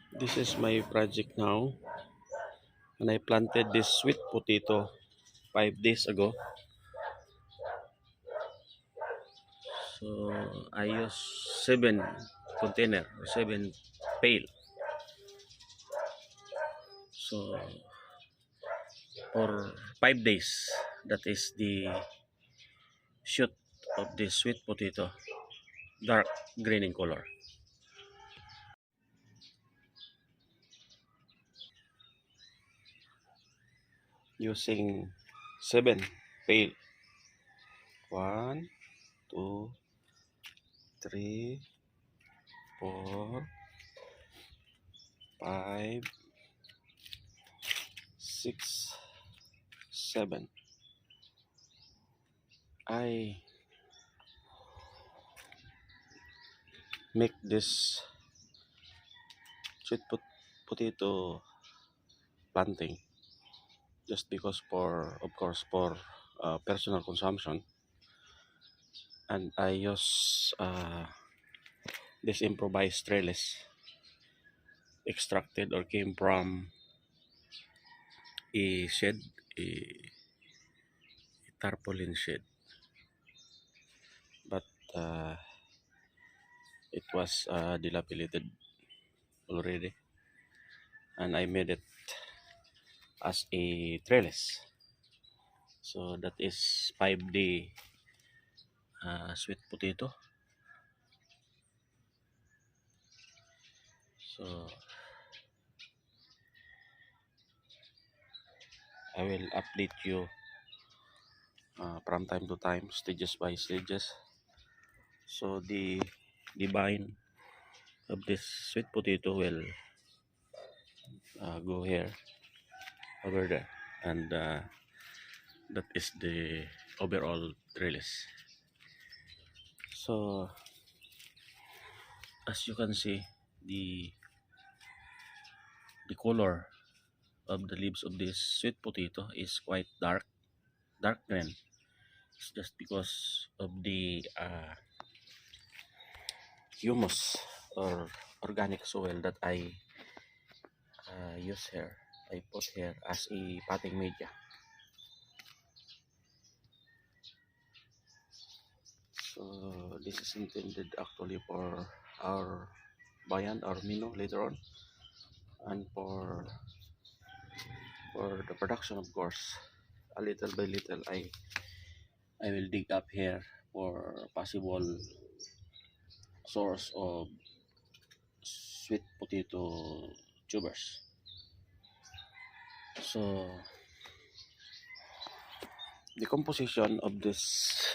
This is my project now, and I planted this sweet potato 5 days ago. So I use 7 container or 7 pail. So for 5 days, that is the shoot of this sweet potato, dark green in color. Using 7 pail. 1, 2, 3, 4, 5, 6, 7. I make this sweet potato planting just because of course for personal consumption, and I use this improvised trellis extracted or came from a shed, a tarpaulin shed, but uh, it was dilapidated already, and I made it as a trellis. So that is 5 day sweet potato. So I will update you from time to time, stages by stages. So the vine of this sweet potato will go here, over there, and that is the overall trellis. So as you can see, the color of the leaves of this sweet potato is quite dark green. It's just because of the humus or organic soil that I use here. I put here as a potting media. So this is intended actually for our bayan or mino later on, and for the production, of course. A little by little, I will dig up here for possible source of sweet potato tubers. So the composition of this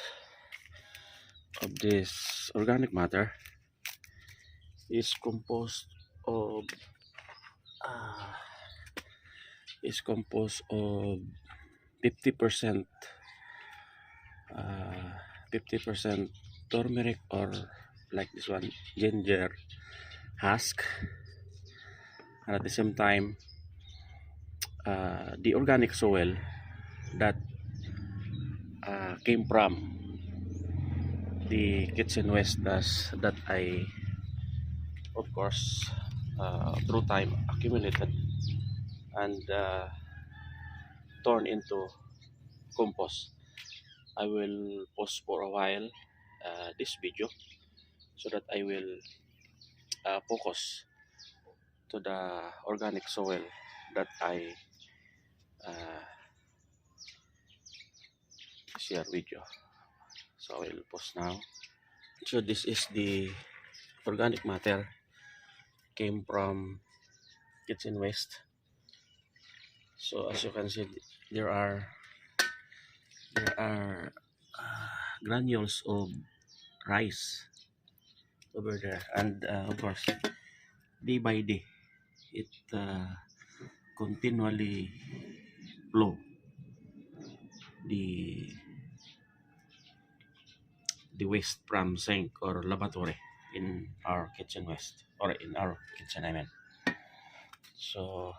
organic matter is of uh, composed of 50% uh, 50% turmeric, or like this one, ginger husk, and at the same time the organic soil that came from the kitchen waste that I, of course, through time accumulated and turned into compost. I will pause for a while this video so that I will focus to the organic soil that I uh, share with you. So I will pause now. So this is the organic matter came from kitchen waste. So as you can see, there are granules of rice over there, and of course, day by day, it continually flow the waste from sink or lavatory in our kitchen waste, or in our kitchen, I mean. So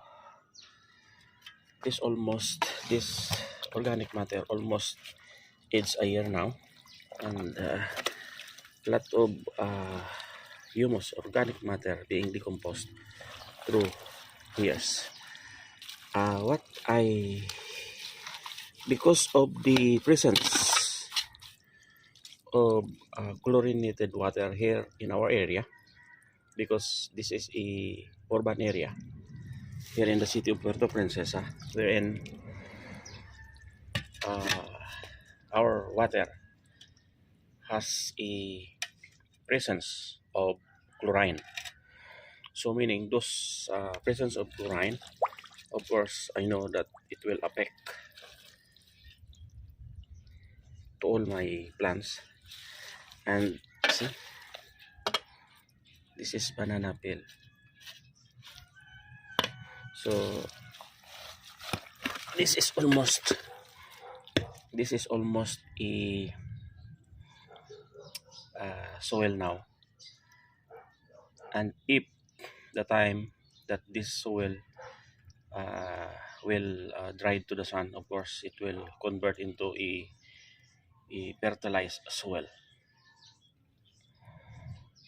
this organic matter almost it's a year now, and lot of humus, organic matter being decomposed through years. What I Because of the presence of chlorinated water here in our area, because this is a urban area here in the city of Puerto Princesa, wherein uh, our water has a presence of chlorine. So meaning those presence of chlorine, of course, I know that it will affect to all my plants. And see, this is banana peel. So this is almost a soil now. And if the time that this soil uh, will dry to the sun, of course, it will convert into a fertilized soil.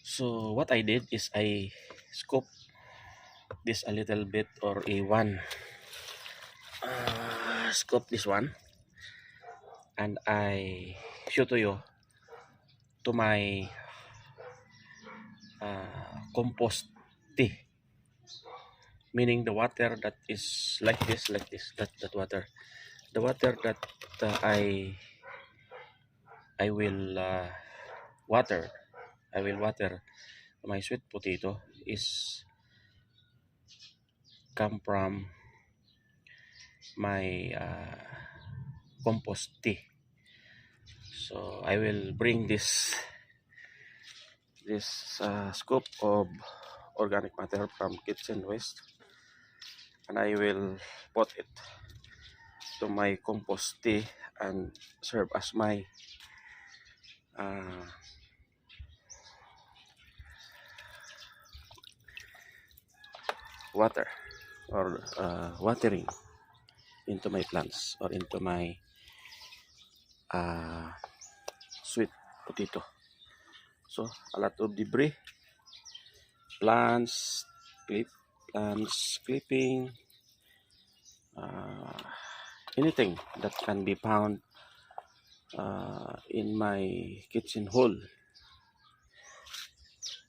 So what I did is I scoop this a little bit, or a one scoop this one, and I show to you to my compost tea, meaning the water that is that water, the water that uh, I I will water I will water my sweet potato is come from my compost tea. So I will bring this scoop of organic matter from kitchen waste, and I will put it to my compost tea and serve as my uh, water, or watering into my plants, or into my uh, sweet potato. So a lot of debris, plants, plants clipping, uh, anything that can be found in my kitchen hole.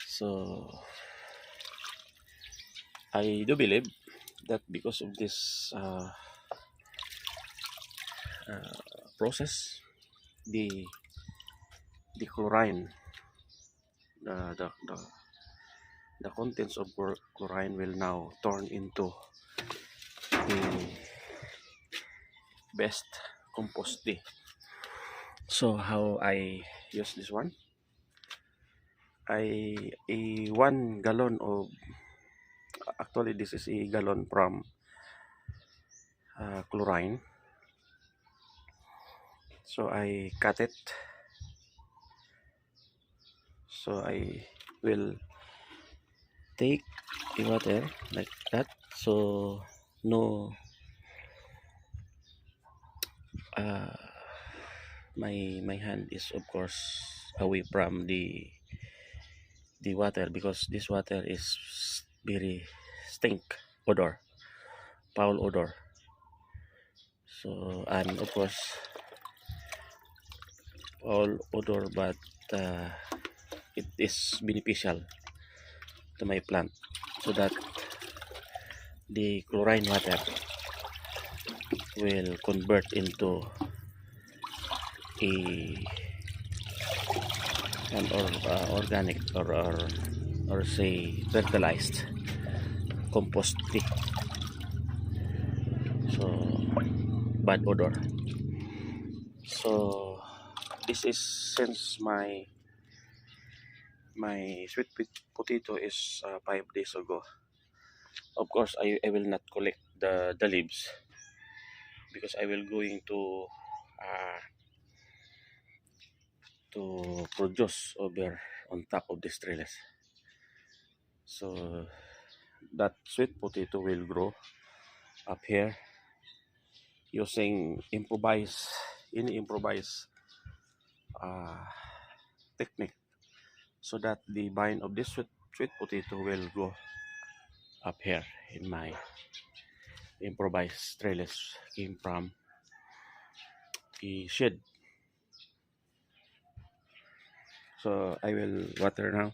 So I do believe that because of this process, the chlorine, the, the the the contents of chlorine will now turn into the best compost tea. So how I use this one? A 1 gallon of, actually this is a gallon from chlorine. So I cut it. So I will take the water like that. So no, uh, my hand is of course away from the water, because this water is very stink odor, foul odor. So, and of course foul odor, but it is beneficial to my plant, so that the chlorine water will convert into a an organic, or say fertilized compost tea. So bad odor. So this is, since my sweet potato is 5 days ago. Of course, I will not collect the leaves, because I will going uh, to produce over on top of this trellis. So that sweet potato will grow up here using improvised uh, technique, so that the vine of this sweet potato will go up here in my improvised trellis came from a shed. So I will water now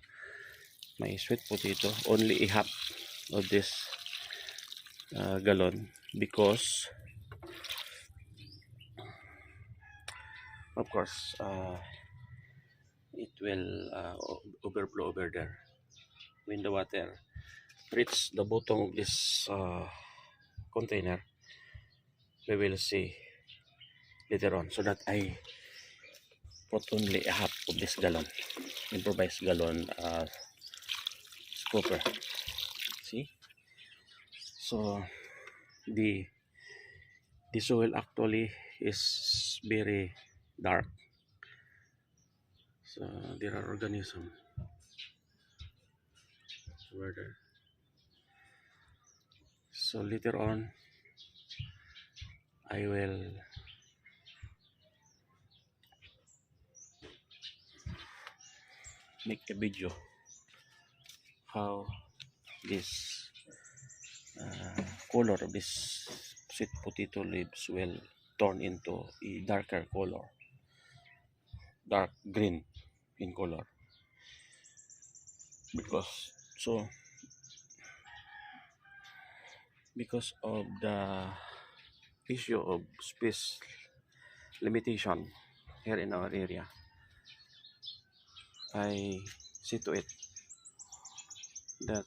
my sweet potato, only a half of this gallon, because of course it will overflow over there when the water reach the bottom of this container. We will see later on, so that I put only a half of this gallon, improvised gallon scooper. See, so the soil actually is very dark, so there are organisms over there. So later on I will make a video how this color of this sweet potato leaves will turn into a darker color, dark green in color, because so because of the issue of space limitation here in our area, I see to it that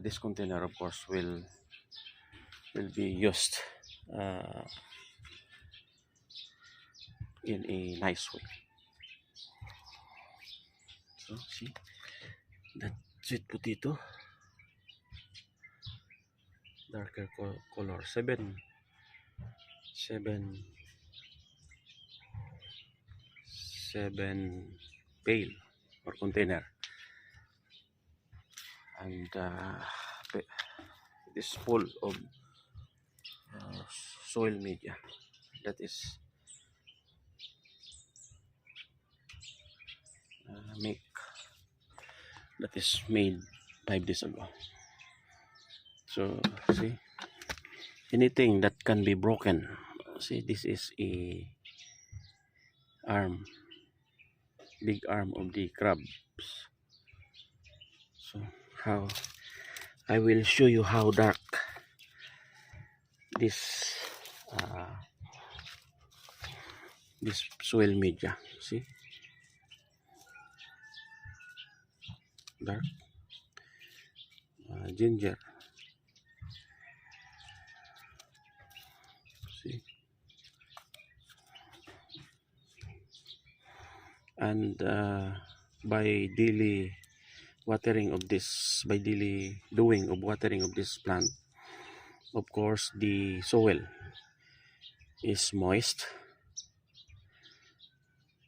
this container of course will be used uh, in a nice way. So see that sweet potato, darker color, seven pail or container, and it is full of soil media that is make that is made 5 days ago. So see, anything that can be broken, see, this is a arm, big arm of the crabs. So how I will show you how dark this this soil media, see, dark ginger, see, and by daily watering of this, by daily doing of watering of this plant, of course the soil is moist.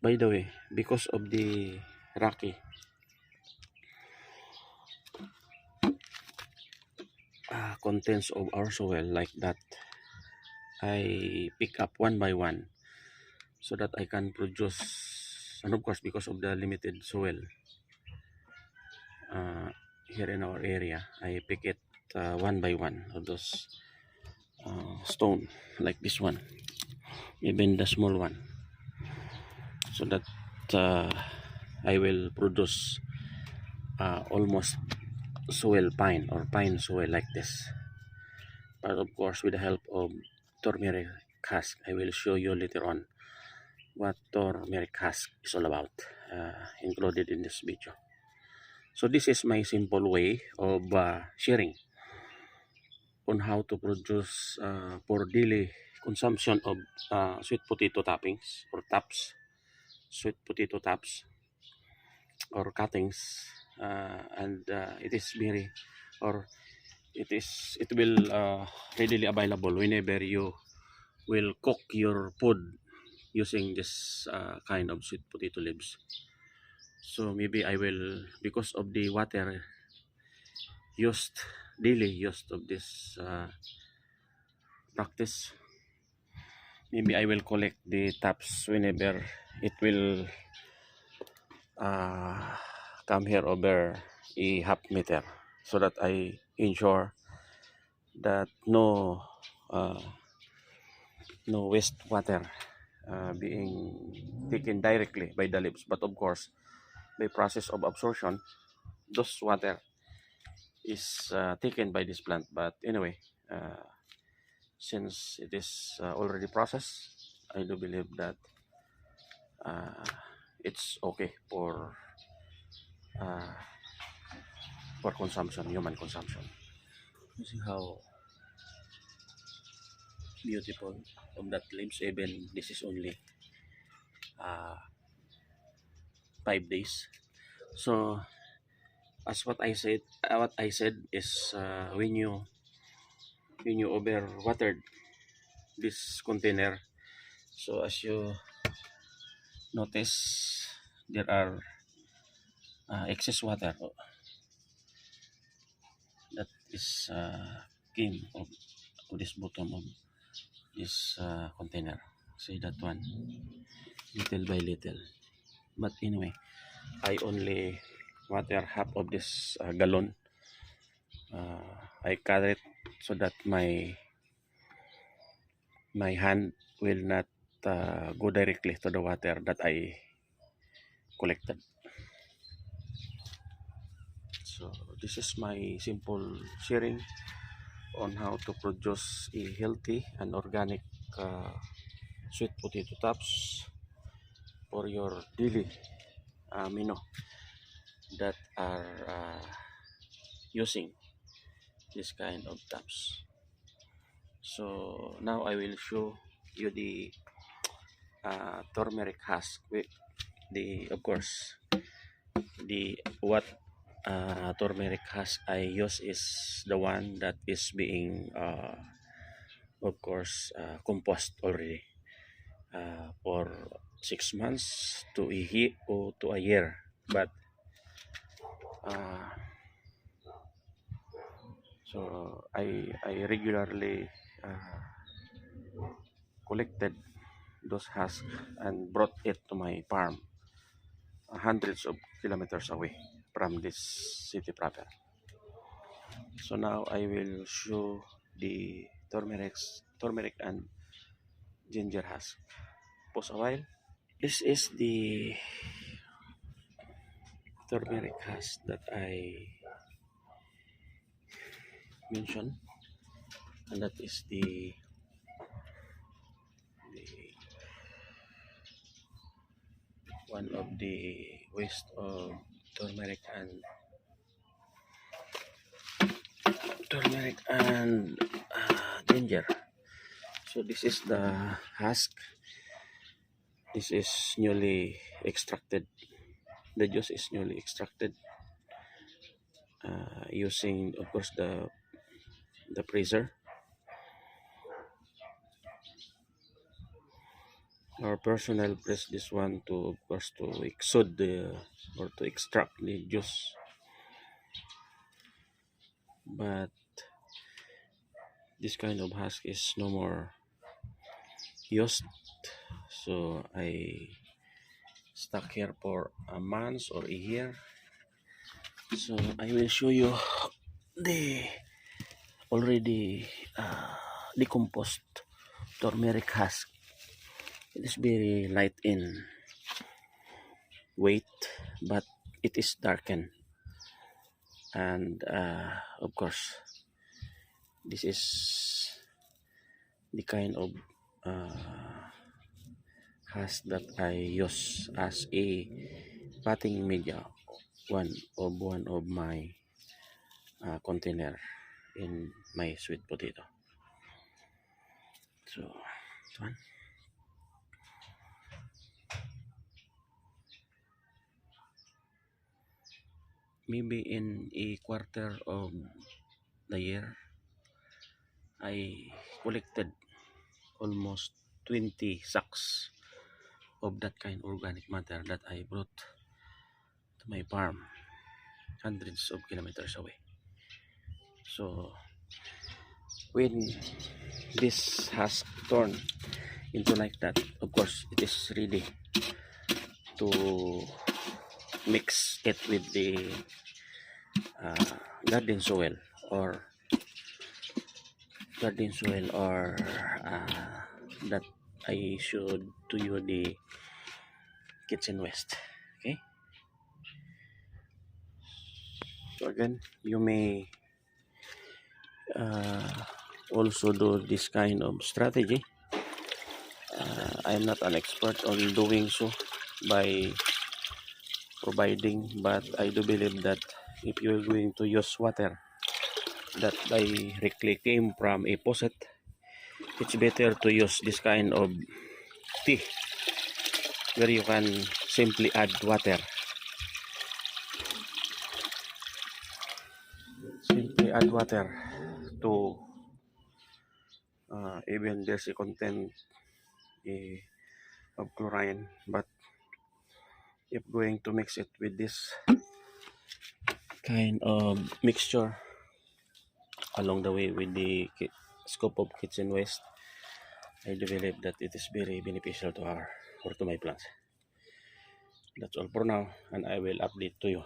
By the way, because of the rocky contents of our soil like that, I pick up one by one so that I can produce, and of course because of the limited soil here in our area, I pick it one by one of those stone like this one, even the small one, so that I will produce almost soil pine or pine soil like this. But of course with the help of turmeric husk, I will show you later on what turmeric husk is all about, included in this video. So this is my simple way of sharing on how to produce for daily consumption of sweet potato toppings or tops, sweet potato tops or cuttings, and it is very, or it will readily available whenever you will cook your food using this kind of sweet potato leaves. So maybe I will, because of the water used, daily used of this practice, maybe I will collect the taps whenever it will come here over a half meter, so that I ensure that uh, no wastewater being taken directly by the leaves, but of course by process of absorption those water is taken by this plant. But anyway, since it is already processed, I do believe that uh, it's okay uh, for consumption, human consumption. You see how beautiful of that leaves. Even this is only uh, 5 days. So as what I said is when you over watered this container, so as you notice, there are excess water that is came of this bottom of this container. See that one, little by little. But anyway, I only water half of this gallon. I cut it so that my hand will not go directly to the water that I collected. So this is my simple sharing on how to produce a healthy and organic uh, sweet potato tops for your daily menu that are using this kind of tops. So now I will show you the turmeric husk. The of course the what turmeric husk I use is the one that is being of course compost already for 6 months to a year or to a year. But uh, so I regularly collected those husks and brought it to my farm hundreds of kilometers away from this city proper. So now I will show the turmeric and ginger husk. Pause a while. This is the turmeric husk that I mentioned, and that is the one of the waste of turmeric and ginger. So this is the husk. This is newly extracted. The juice is newly extracted using, of course, the freezer. Our personnel press this one to, of course, to exude the or to extract the juice. But this kind of husk is no more used, so I stuck here for a month or a year. So I will show you the already decomposed turmeric husk. It is very light in weight, but it is darkened, and of course this is the kind of husk that I use as a potting media, one of my container in my sweet potato. So this one. Maybe in a quarter of the year, I collected almost 20 sacks of that kind of organic matter that I brought to my farm hundreds of kilometers away. So when this has turned into like that, of course it is ready to mix it with the garden soil or garden soil, or that I should to you the kitchen waste. Okay, so again, you may also do this kind of strategy. I'm not an expert on doing so by providing, but I do believe that if you're going to use water that directly came from a faucet, it's better to use this kind of tea where you can simply add water. Simply add water to even there's a content of chlorine, but if going to mix it with this kind of mixture along the way with the scope of kitchen waste, I do believe that it is very beneficial to our or to my plants. That's all for now, and I will update to you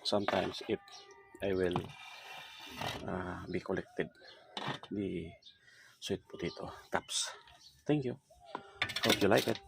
sometimes if I will be collected the sweet potato tops. Thank you. Hope you like it.